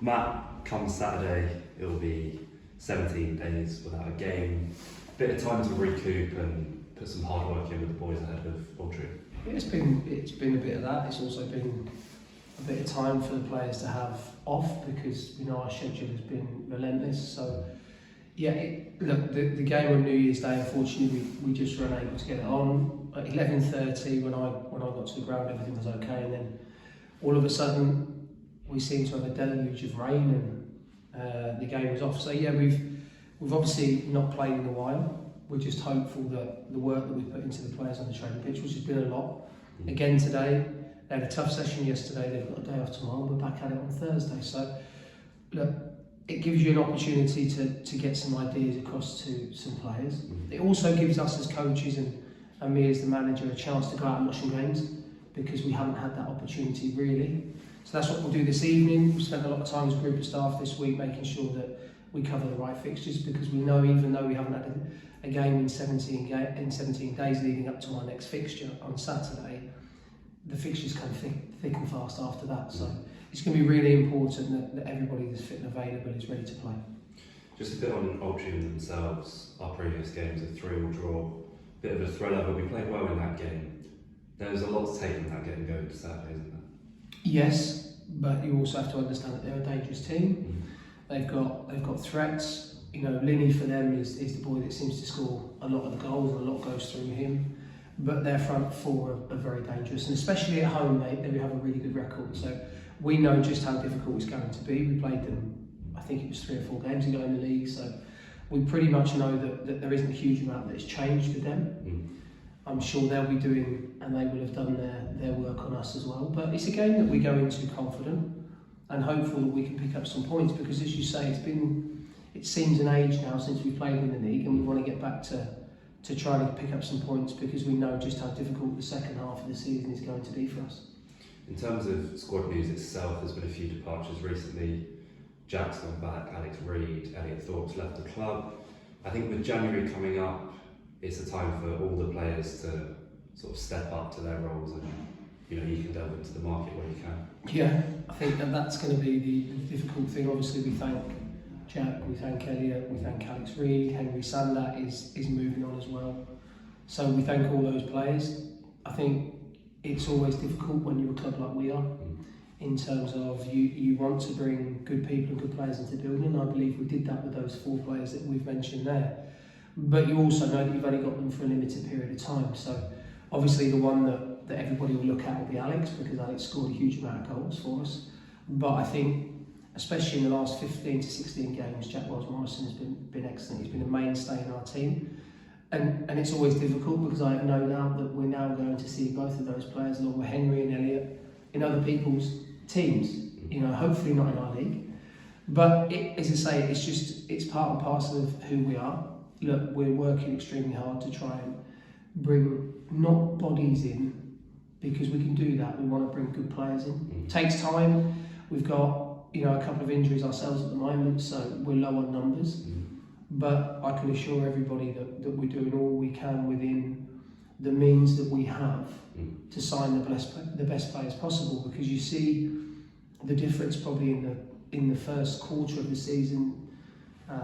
Matt, come Saturday, it'll be 17 days without a game. Bit of time to recoup and put some hard work in with the boys ahead of Altrincham. Yeah, it's been a bit of that. It's also been a bit of time for the players to have off because our schedule has been relentless. So yeah, look, the game on New Year's Day, unfortunately, we just weren't able to get it on. At 11:30, when I got to the ground, everything was okay, and then all of a sudden we seemed to have a deluge of rain, and the game was off. So yeah, we've obviously not played in a while. We're just hopeful that the work that we put into the players on the training pitch, which has been a lot. Again today, they had a tough session yesterday. They've got a day off tomorrow. We're back at it on Thursday. So look, it gives you an opportunity to get some ideas across to some players. It also gives us as coaches and me as the manager a chance to go out and watch some games because we haven't had that opportunity really. So that's what we'll do this evening. We've spent a lot of time as a group of staff this week making sure that we cover the right fixtures because we know even though we haven't had a game in 17 days leading up to our next fixture on Saturday, the fixtures come thick and fast after that. So it's going to be really important that everybody that's fit and available is ready to play. Just a bit on Altrincham themselves. Our previous games, a 3-3 draw, bit of a thriller, but we played well in that game. There was a lot to take from that game going to Saturday, isn't there? Yes, but you also have to understand that they're a dangerous team. They've got threats. Linney for them is the boy that seems to score a lot of the goals and a lot goes through him. But their front four are very dangerous, and especially at home, they have a really good record. So we know just how difficult it's going to be. We played them, I think it was 3 or 4 games ago in the league, so we pretty much know that there isn't a huge amount that's changed with them. I'm sure they'll be doing, and they will have done their work on us as well. But it's a game that we go into confident and hopeful that we can pick up some points because, as you say, it seems an age now since we played in the league, and we want to get back to trying to pick up some points because we know just how difficult the second half of the season is going to be for us. In terms of squad news itself, there's been a few departures recently. Jack's gone back, Alex Reid, Elliot Thorpe's left the club. I think with January coming up, it's a time for all the players to sort of step up to their roles, and you can delve into the market where you can. Yeah, I think that's going to be the difficult thing. Obviously, we thank Jack, we thank Elliot, we thank Alex Reid, Henry Sander is moving on as well. So we thank all those players. I think it's always difficult when you're a club like we are, in terms of you want to bring good people and good players into the building. I believe we did that with those 4 players that we've mentioned there. But you also know that you've only got them for a limited period of time. So obviously the one that everybody will look at will be Alex, because Alex scored a huge amount of goals for us. But I think, especially in the last 15 to 16 games, Jack Wells-Morrison has been excellent. He's been a mainstay in our team. And it's always difficult because I have no doubt that we're now going to see both of those players, along with Henry and Elliot, in other people's teams. Hopefully not in our league. But as I say, it's part and parcel of who we are. Look, we're working extremely hard to try and bring not bodies in, because we can do that. We want to bring good players in. It takes time. We've got a couple of injuries ourselves at the moment, so we're low on numbers. But I can assure everybody that we're doing all we can within the means that we have to sign the best players possible, because you see the difference probably in the first quarter of the season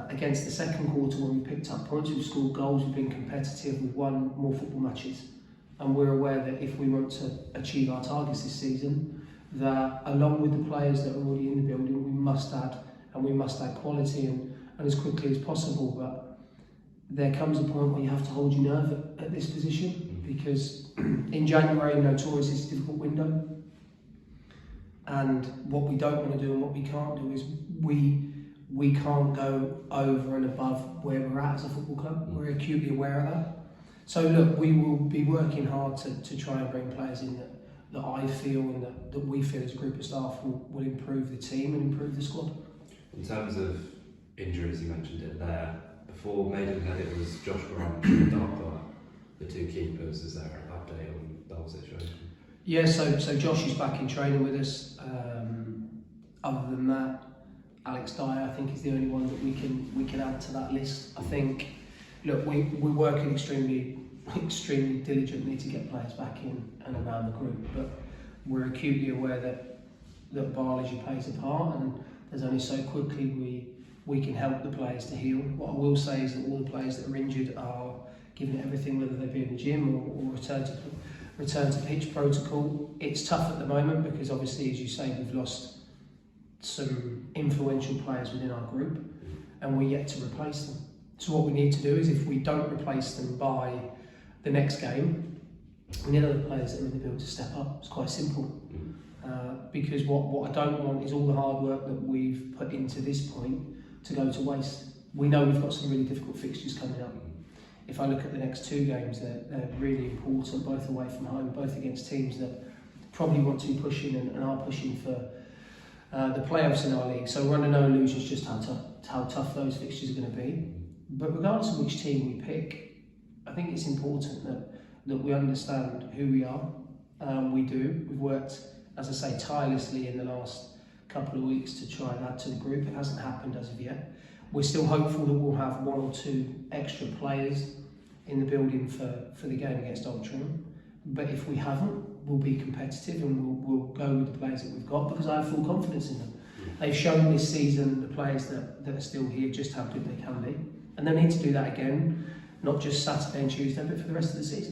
against the second quarter, when we picked up points, we've scored goals, we've been competitive, we've won more football matches. And we're aware that if we want to achieve our targets this season, that along with the players that are already in the building, we must add quality and as quickly as possible. But there comes a point where you have to hold your nerve at this position, because in January, notoriously, it's a difficult window. And what we don't want to do and what we can't do is we can't go over and above where we're at as a football club. We're acutely aware of that. So look, we will be working hard to try and bring players in that I feel and that we feel as a group of staff will improve the team and improve the squad. In terms of injuries, you mentioned it there. Before Maidenhead, it was Josh Grant and Darkbar, the 2 keepers. Is there an update on the whole situation? Yeah, so Josh is back in training with us. Other than that, Alex Dyer, I think, is the only one that we can add to that list. I think, look, we're working extremely diligently to get players back in and around the group, but we're acutely aware that biology plays a part, and There's only so quickly we can help the players to heal. What I will say is that all the players that are injured are giving it everything, whether they be in the gym or return to pitch protocol. It's tough at the moment because obviously, as you say, we've lost some influential players within our group and we're yet to replace them. So what we need to do is, if we don't replace them by the next game, we need other players that are in the build to step up. It's quite simple. Because what I don't want is all the hard work that we've put into this point to go to waste. We know we've got some really difficult fixtures coming up. If I look at the next 2 games, they're really important, both away from home, both against teams that probably want to be pushing and are pushing for the playoffs in our league. So we're under no illusions just how tough those fixtures are going to be. But regardless of which team we pick, I think it's important that we understand who we are. We do. We've worked, as I say, tirelessly in the last couple of weeks to try and add to the group. It hasn't happened as of yet. We're still hopeful that we'll have 1 or 2 extra players in the building for the game against Altrincham. But if we haven't, we'll be competitive and we'll go with the players that we've got because I have full confidence in them. They've shown this season, the players that are still here, just how good they can be. And they need to do that again, not just Saturday and Tuesday, but for the rest of the season.